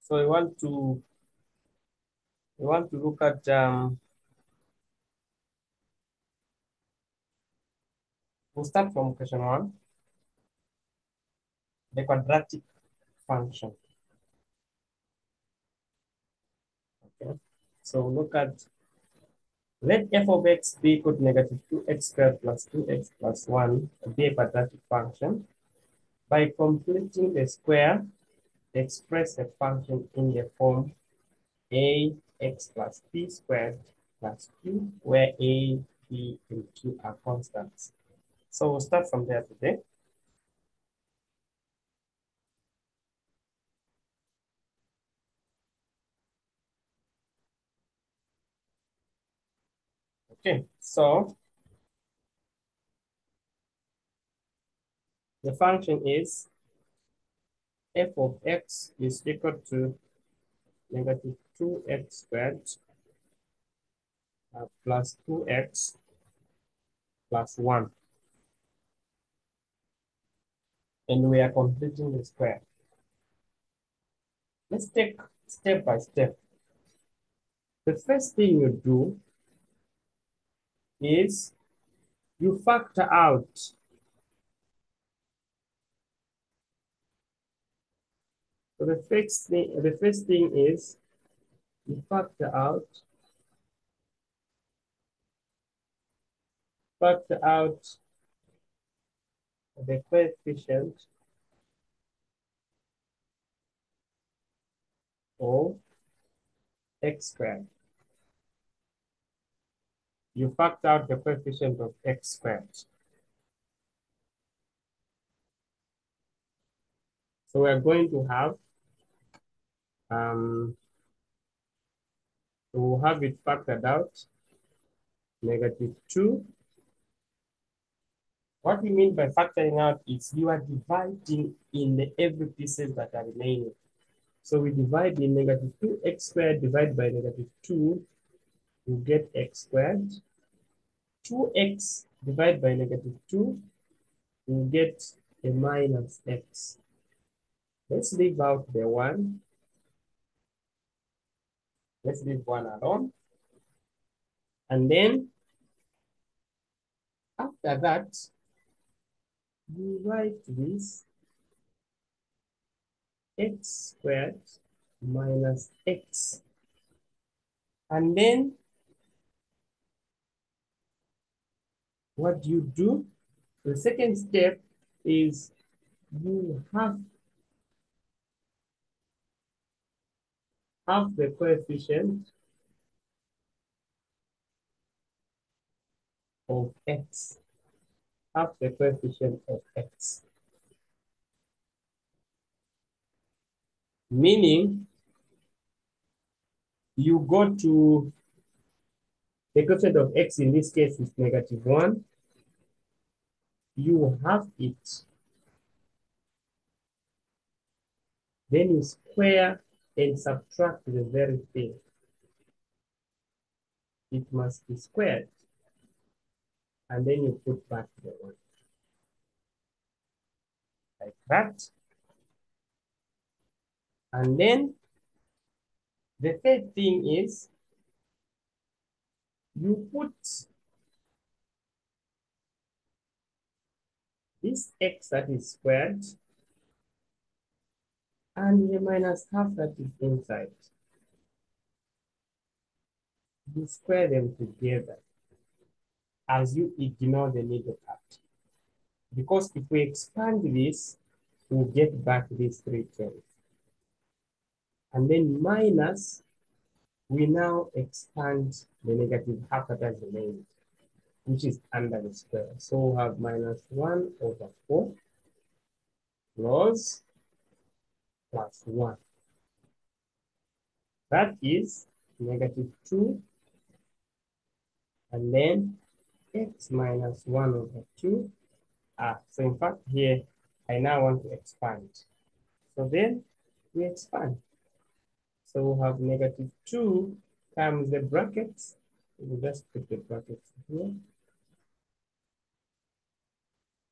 So we want to look at we'll start from question one, the quadratic function. Okay. So look at, let f of x be equal to negative 2x squared plus 2x plus 1 be a quadratic function. By completing the square, express the function in the form ax plus b squared plus 2, where a, b, and q are constants. So we'll start from there today. Okay, so the function is f of x is equal to negative 2x squared plus 2x plus 1. And we are completing the square. Let's take step by step. The first thing you do is you factor out. So the first thing is you factor out the coefficient of x squared. You factor out the coefficient of x squared. So we're going to have we'll have it factored out, negative 2. What we mean by factoring out is you are dividing in the every pieces that are remaining. So we divide in negative 2x squared divided by negative 2, you get x squared. 2x divided by negative 2, you get a minus x. Let's leave out the 1. Let's leave 1 alone. And then after that, you write this x squared minus x. And then what do you do? The second step is you have the coefficient of x. Half the coefficient of x. Meaning, you go to the coefficient of x in this case is negative 1. You have it. Then you square and subtract the very thing. It must be squared. And then you put back the 1. Like that. And then the third thing is you put this x that is squared and the minus half that is inside. You square them together as you ignore the middle part. Because if we expand this, we'll get back these 3 terms. And then minus, we now expand the negative half that has remained, which is under the square. So we'll have minus 1 over 4 plus 1. That is negative 2. And then x minus 1 over 2. So in fact here, I now want to expand. So then we expand. So we'll have negative 2 times the brackets. We'll just put the brackets here.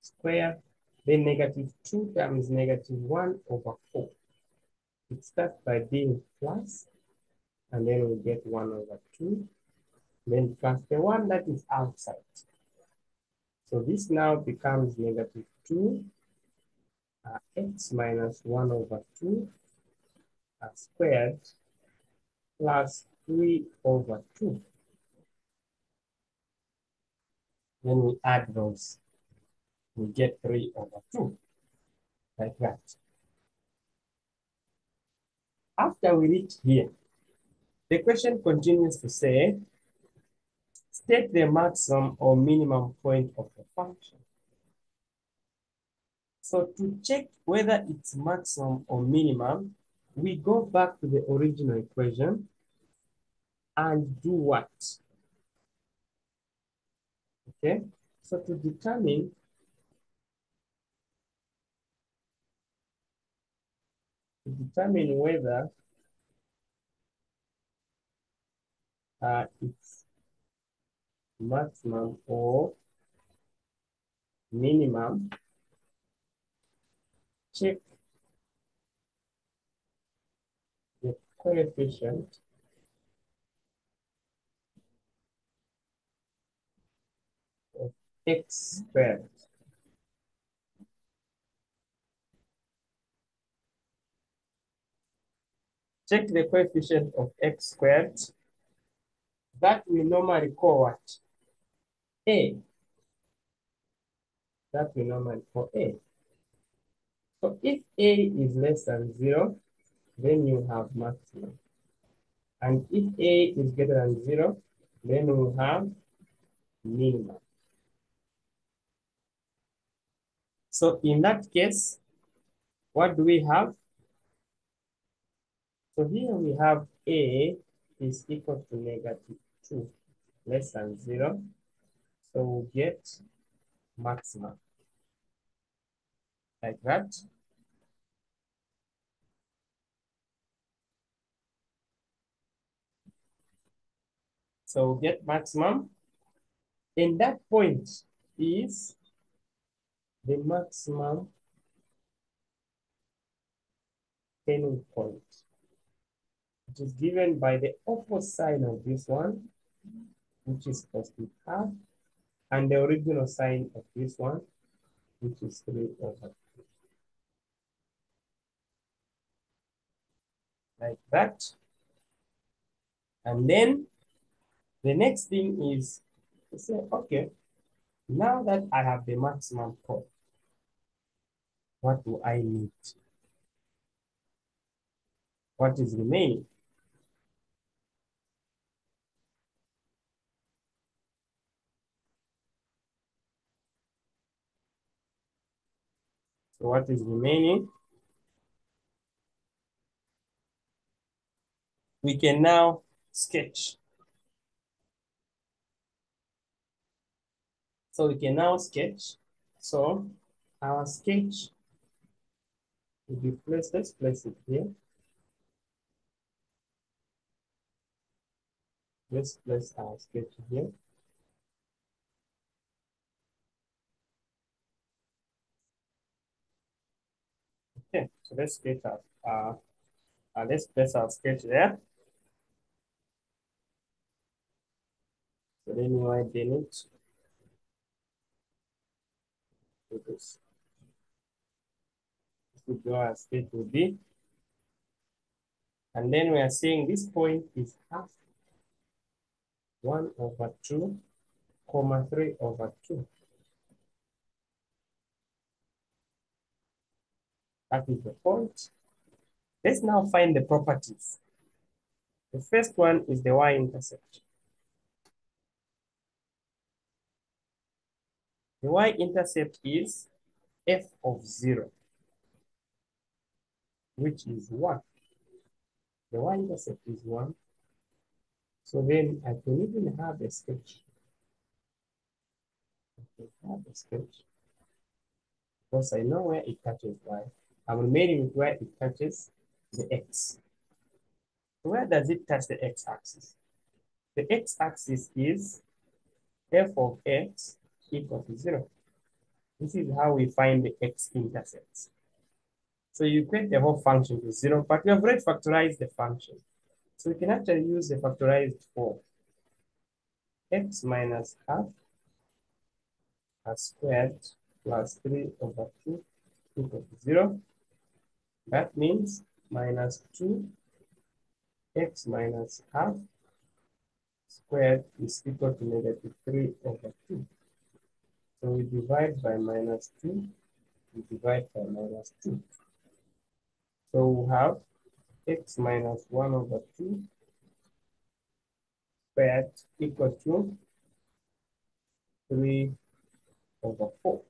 Square, then negative 2 times negative 1 over 4. It starts by being plus, and then we get 1 over 2, then plus the one that is outside. So this now becomes negative 2 x minus 1 over 2 squared plus 3 over 2. Then we add those, we get 3 over 2, like that. After we reach here, the question continues to say, state the maximum or minimum point of the function. So to check whether it's maximum or minimum, we go back to the original equation and do what? Okay, so to determine whether it's maximum or minimum, check the coefficient of x squared. Check the coefficient of x squared. That we normally call what? A. That we normally call A. So if A is less than 0, then you have maximum. And if A is greater than 0, then we have minimum. So in that case, what do we have? So here we have A is equal to negative 2, less than 0. So we get maximum, like that. So we get maximum. And that point is the maximum turning point. It is given by the opposite sign of this one, which is positive half, and the original sign of this one, which is 3 over 2. Like that. And then the next thing is to say, okay, now that I have the maximum point, what do I need? What is remaining? So what is remaining? We can now sketch. So we can now sketch. So our sketch will be placed, let's place it here. Let's place our sketch here. Okay, so let's sketch let's place our sketch there. So then you might delete this. This would be our sketch would be. And then we are saying this point is half 1 over 2, comma 3 over 2. That is the point. Let's now find the properties. The first one is the y-intercept. The y-intercept is f of 0, which is 1. The y-intercept is 1. So then I can even have a sketch. I can have a sketch because I know where it touches y. I'm remaining with where it touches the x. Where does it touch the x-axis? The x-axis is f of x equal to 0. This is how we find the x-intercepts. So you equate the whole function to 0, but we have already factorized the function. So we can actually use the factorized form. X minus half squared plus 3 over 2 equal to 0. That means minus 2 x minus half squared is equal to negative 3 over 2. So we divide by minus 2, we divide by minus 2. So we have x minus 1 over 2 squared equal to 3 over 4.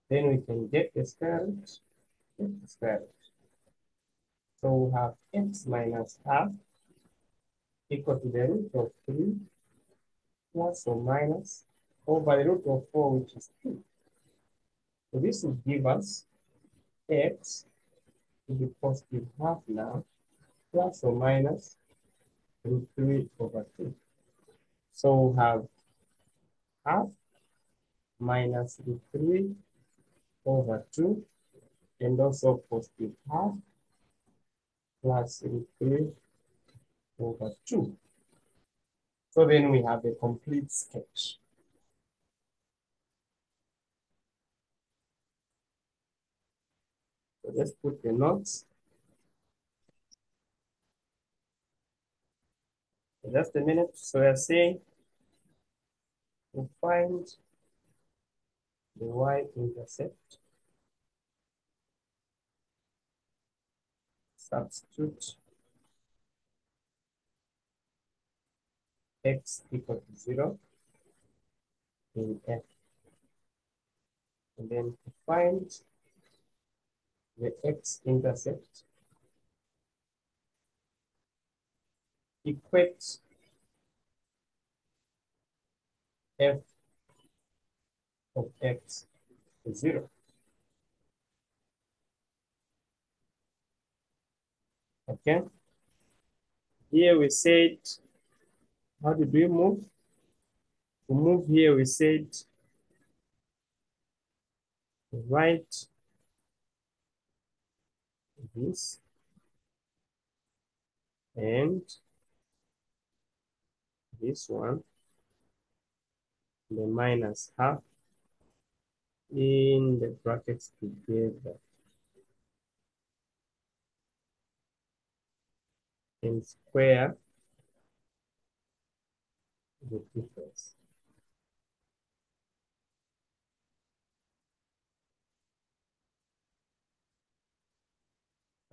Then we can get the square root, get the square root. So we have x minus half equal to the root of 3 plus or minus over the root of 4, which is 2. So this will give us x to be positive half now, plus or minus root 3 over 2. So we have half minus root 3 over 2, and also positive half plus root 3 over 2. So then we have a complete sketch. So let's put the notes. Just a minute. So we are saying to find the y-intercept, substitute x equal to 0 in f. And then to find the x-intercept, equate f of x to 0. Okay. Here we said, how did we move? To move here, we said write this and this one, the minus half in the brackets together and square the difference.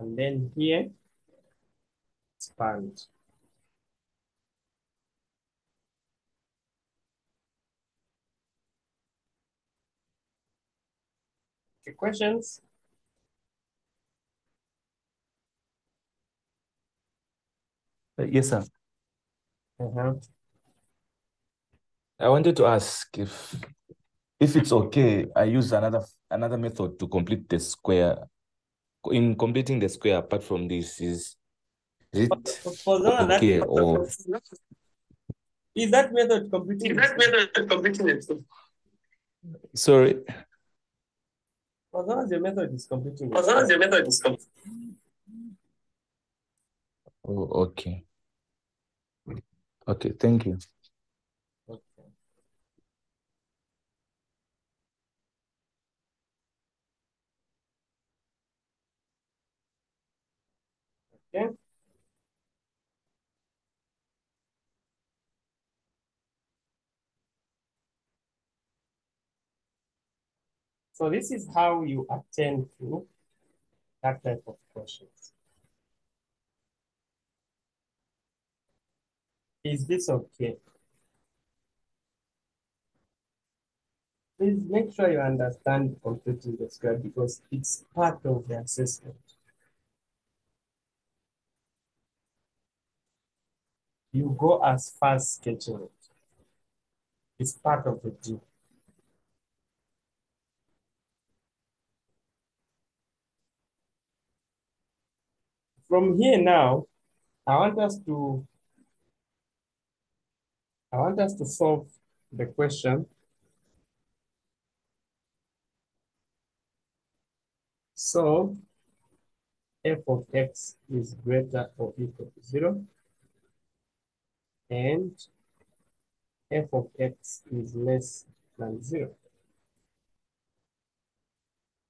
And then here, expand. Okay, questions? Yes, sir. Uh-huh. I wanted to ask if it's okay, I use another method to complete the square. In completing the square, apart from this, is it For Zona, that okay or is that method completing it? sorry? For Zona, the method is completing As long as the it. method is complete. Oh, okay. Okay, thank you. Okay. Okay. So this is how you attend to that type of questions. Is this okay? Please make sure you understand completing the square because it's part of the assessment. You go as far as sketching it. It's part of the deal. From here now, I want us to solve the question So f of x is greater or equal to 0, and f of x is less than 0.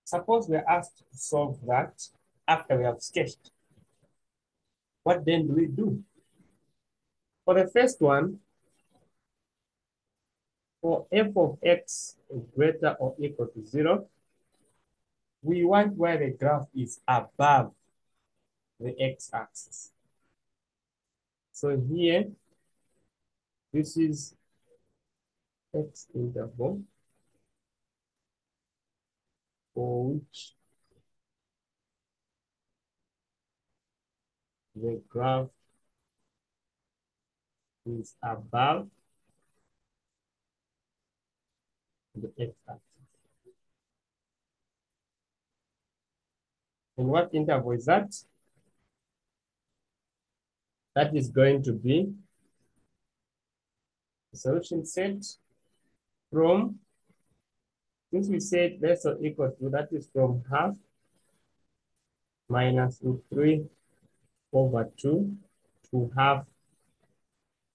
Suppose we're asked to solve that after we have sketched. What then do we do? For the first one, for f of x is greater or equal to 0, we want where the graph is above the x-axis. So here, this is x interval for which the graph is above the x-axis. And what interval is that? That is going to be the solution set from, since we said less or equal to, that is from half minus root 3 over 2 to half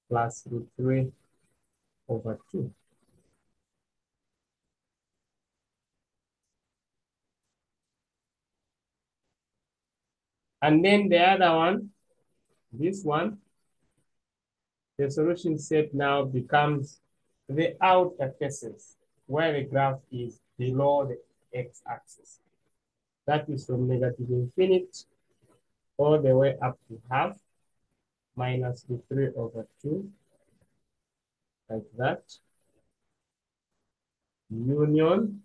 plus root 3 over 2. And then the other one, this one, the solution set now becomes the outer cases where the graph is below the x-axis. That is from negative infinity all the way up to half minus root 3 over 2, like that. Union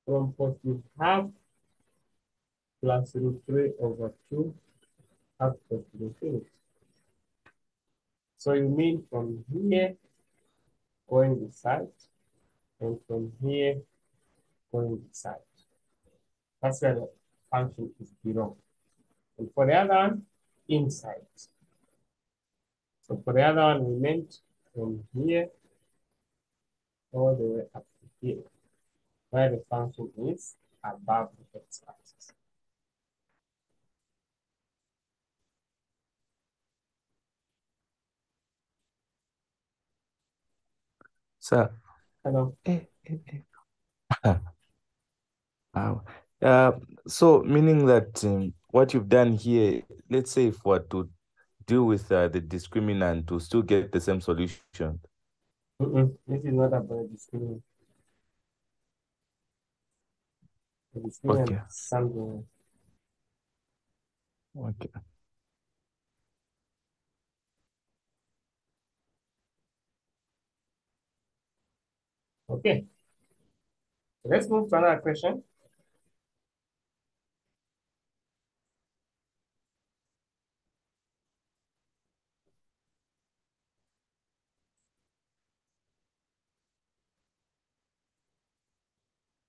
from positive half plus root 3 over 2 up to infinity. So you mean from here going this side, and from here going this side. That's where the function is below. And for the other one, inside. So for the other one, we meant from here all the way up to here, where the function is above the x-axis. Sir. Hello. Wow. Uh, so meaning that what you've done here, let's say if we're to deal with the discriminant to still get the same solution. This is not about discriminant. The discriminant Okay. is something else. Okay. Okay. Let's move to another question.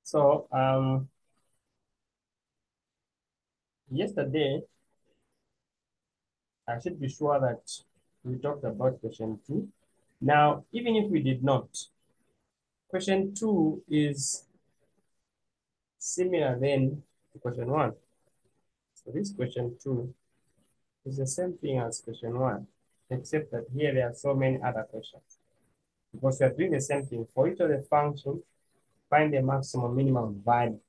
So yesterday, I should be sure that we talked about question 2. Now, even if we did not, question 2 is similar then to question 1. So this question 2 is the same thing as question 1, except that here there are so many other questions. Because we are doing the same thing. For each of the functions, find the maximum minimum value.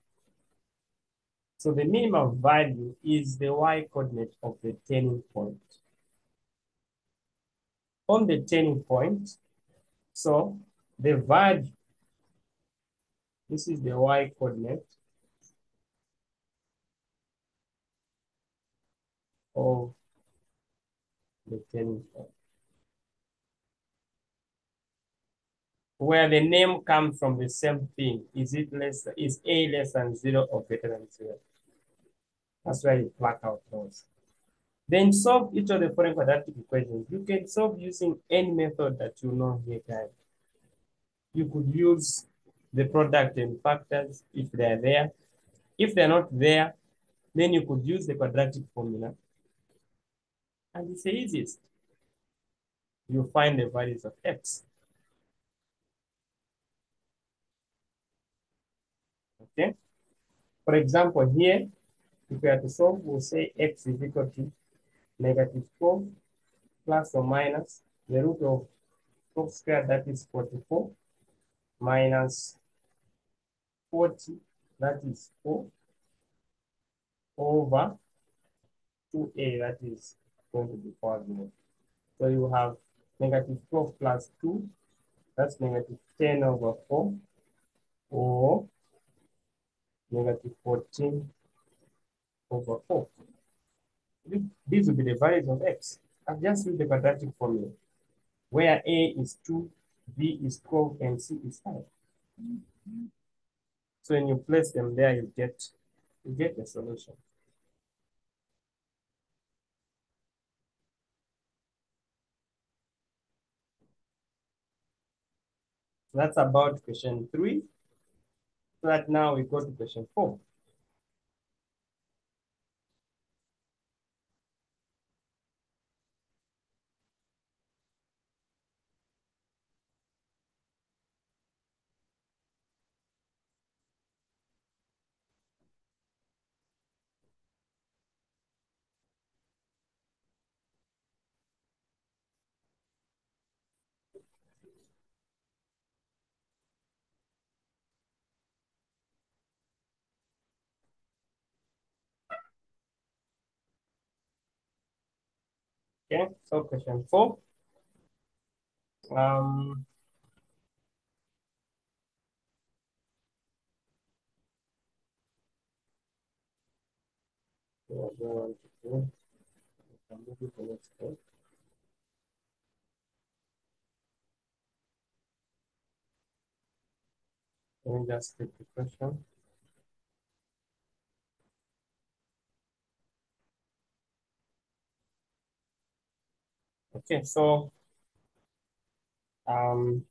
So the minimum value is the y-coordinate of the turning point. On the turning point, so the value, this is the y-coordinate of the turning point. Where the name comes from the same thing. Is A less than 0 or greater than 0? That's why you plug out those. Then solve each of the following quadratic equations. You can solve using any method that you know here, guys. You could use the product and factors if they are there. If they're not there, then you could use the quadratic formula. And it's the easiest. You find the values of x. Okay? For example, here, if we are to solve, we'll say x is equal to -12 plus or minus the root of 12 squared, that is 44, minus 40, that is 4, over 2a, that is going to be 4. So you have -12 plus 2, that's -10 over 4, or -14 over 4. These will be the values of x. I've just used the quadratic formula, where a is 2, b is 12, and c is 5. So when you place them there, you get the solution. So that's about question 3. So that now we go to question 4. Okay, so question 4. Um, what do I want to do? I'm moving to the next page. Let me just take the question. Okay, so um,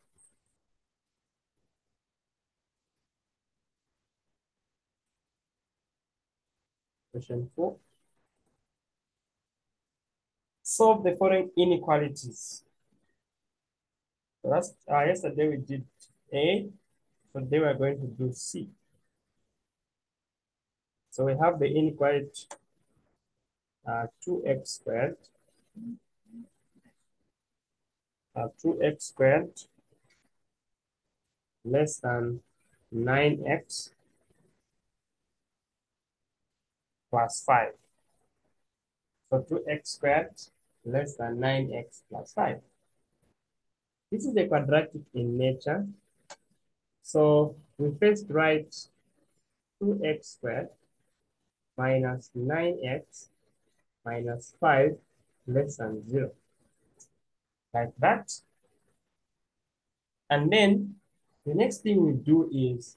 question 4. Solve the following inequalities. So that's yesterday we did A, so today we're going to do C. So we have the inequality 2x squared, 2x squared less than 9x plus 5. So 2x squared less than 9x plus 5. This is a quadratic in nature. So we first write 2x squared minus 9x minus 5 less than 0. Like that. And then the next thing we do is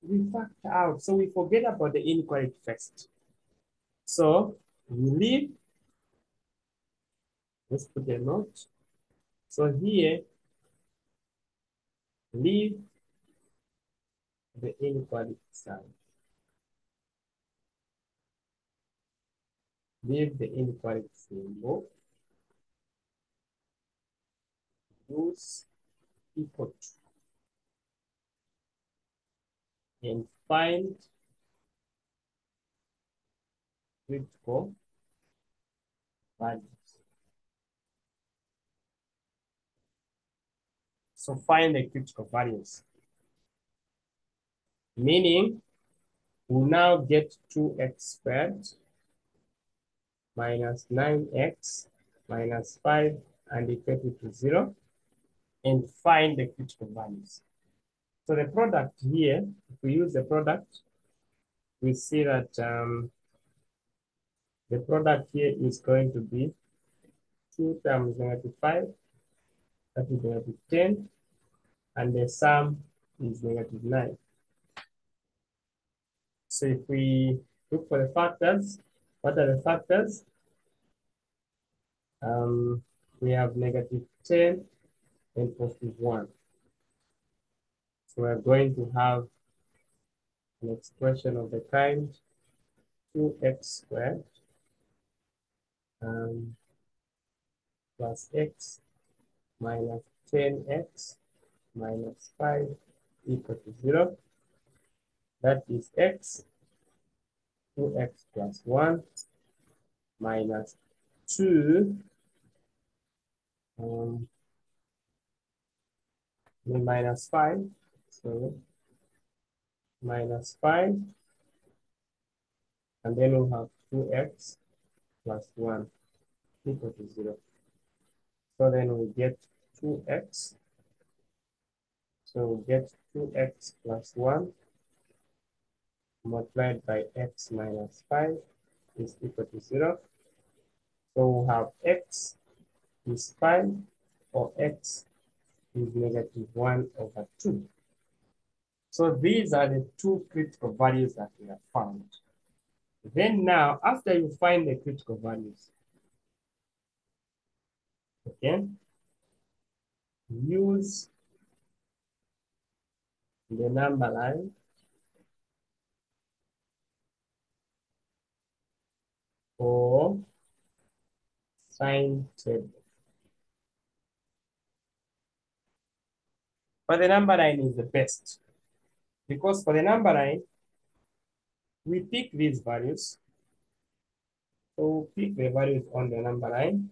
we factor out. So we forget about the inequality first. So we leave, let's put a note. So here, leave the inequality sign. Leave the inequality symbol. Use equal to, and find critical values. So find the critical values. Meaning, we now get 2x squared minus 9x minus 5 and equal to 0, and find the critical values. So the product here, if we use the product, we see that the product here is going to be 2 times -5, that is -10, and the sum is -9. So if we look for the factors, what are the factors? We have -10 and +1. So we're going to have an expression of the kind 2x squared plus x minus 10x minus 5 equal to 0. That is x, 2x plus 1 minus 2 minus 5. So minus 5, and then we'll have 2x plus 1 equal to 0. So then we get 2x. So we get 2x plus 1 multiplied by x minus 5 is equal to 0. So we have x is 5, or x is negative 1 over 2. So these are the two critical values that we have found. Then now, after you find the critical values, okay, use the number line for sign table. But the number line is the best, because for the number line, we pick these values. So we pick the values on the number line.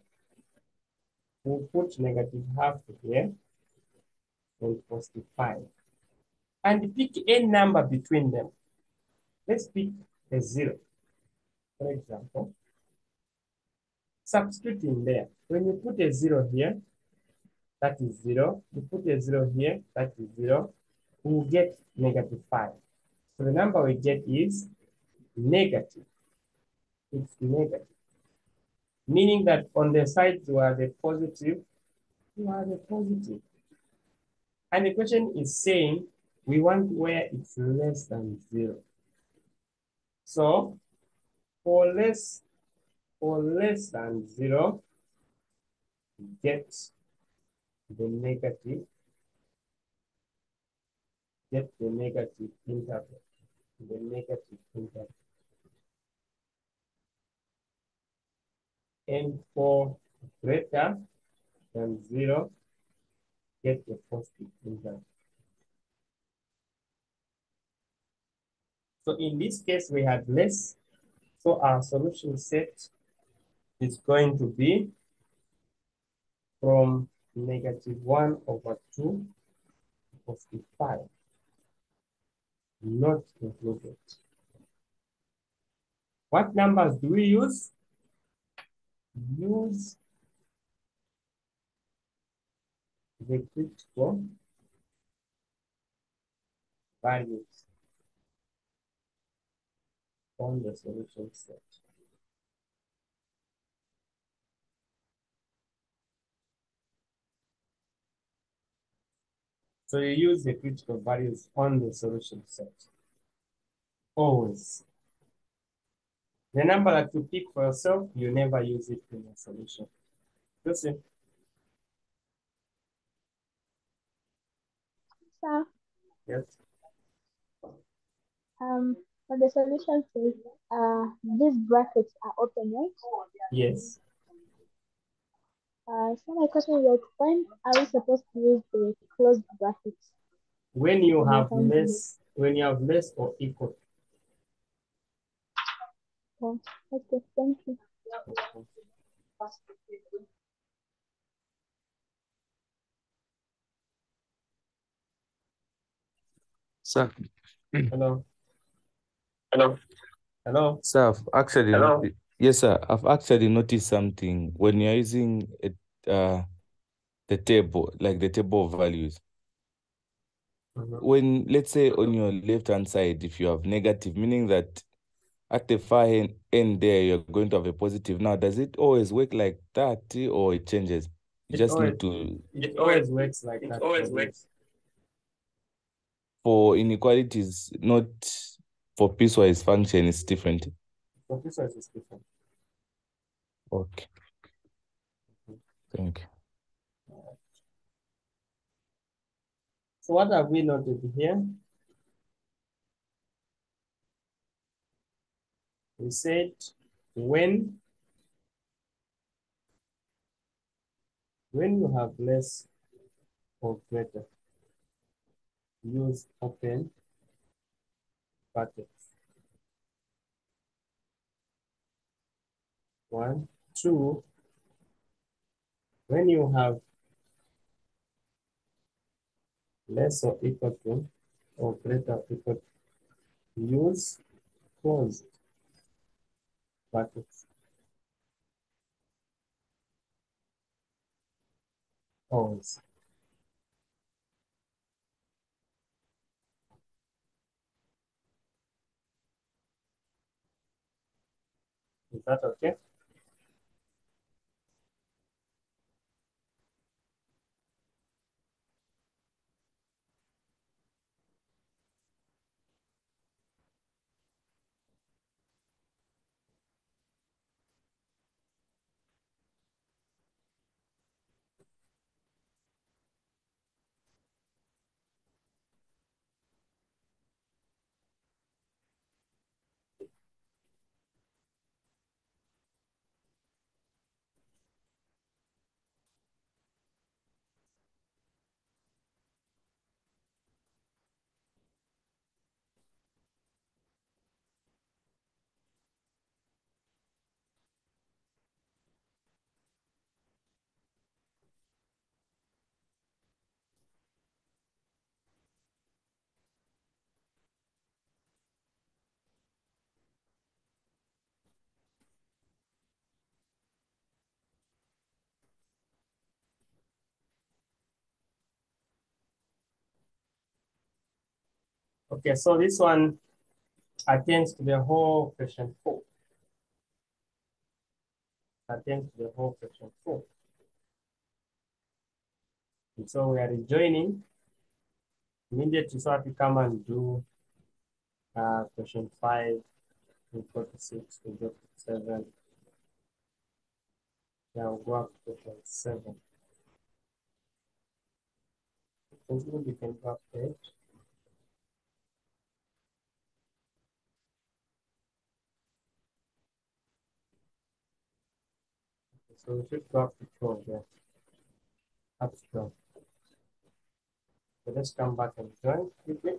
We'll put negative half here and positive 5. And pick a number between them. Let's pick a 0, for example. Substitute in there. When you put a 0 here, that is 0. You put a 0 here, that is 0. We will get negative 5. So the number we get is negative. It's negative. Meaning that on the sides where the positive, you have the positive. And the question is saying we want where it's less than 0. So for less than 0, get the negative, interval. The negative interval. And for greater than 0, get the positive interval. So in this case, we had less. So our solution set is going to be from negative 1 over 2 to positive 5, not included. What numbers do we use? Use the critical values on the solution set. So you use the critical values on the solution set. Always. The number that you pick for yourself, you never use it in a solution. Listen. Sir, Yes. for the solution says, these brackets are open, right? Yes. So my question is like, when are we supposed to use the closed brackets? When you When have finding less, when you have less or equal. Oh, okay, thank you. Sir, Hello. Hello. Hello. sir, I've actually Hello. yes, sir. I've actually noticed something when you're using it, the table, like the table of values. When, let's say, on your left-hand side, if you have negative, meaning that at the far end there, you're going to have a positive. Now, does it always work like that, or it changes? You just need to, It always works like It that. always works. for inequalities, not for piecewise function, it's different. For this one is different. Okay. Thank you. So what have we noted here? We said when you have less or greater, use open brackets. 1, 2. When you have less or equal to or greater or equal to, use closed brackets. Always. Is that okay? Okay, so this one attends to the whole question 4. Attends to the whole question 4. And so we are rejoining immediately, so we come and do question 5, we go to 6, we go to 7. Now we'll go up to question 7. Continue, we can go up to 8. So we should go up to 12 there. Up to 12. So let's come back and join quickly.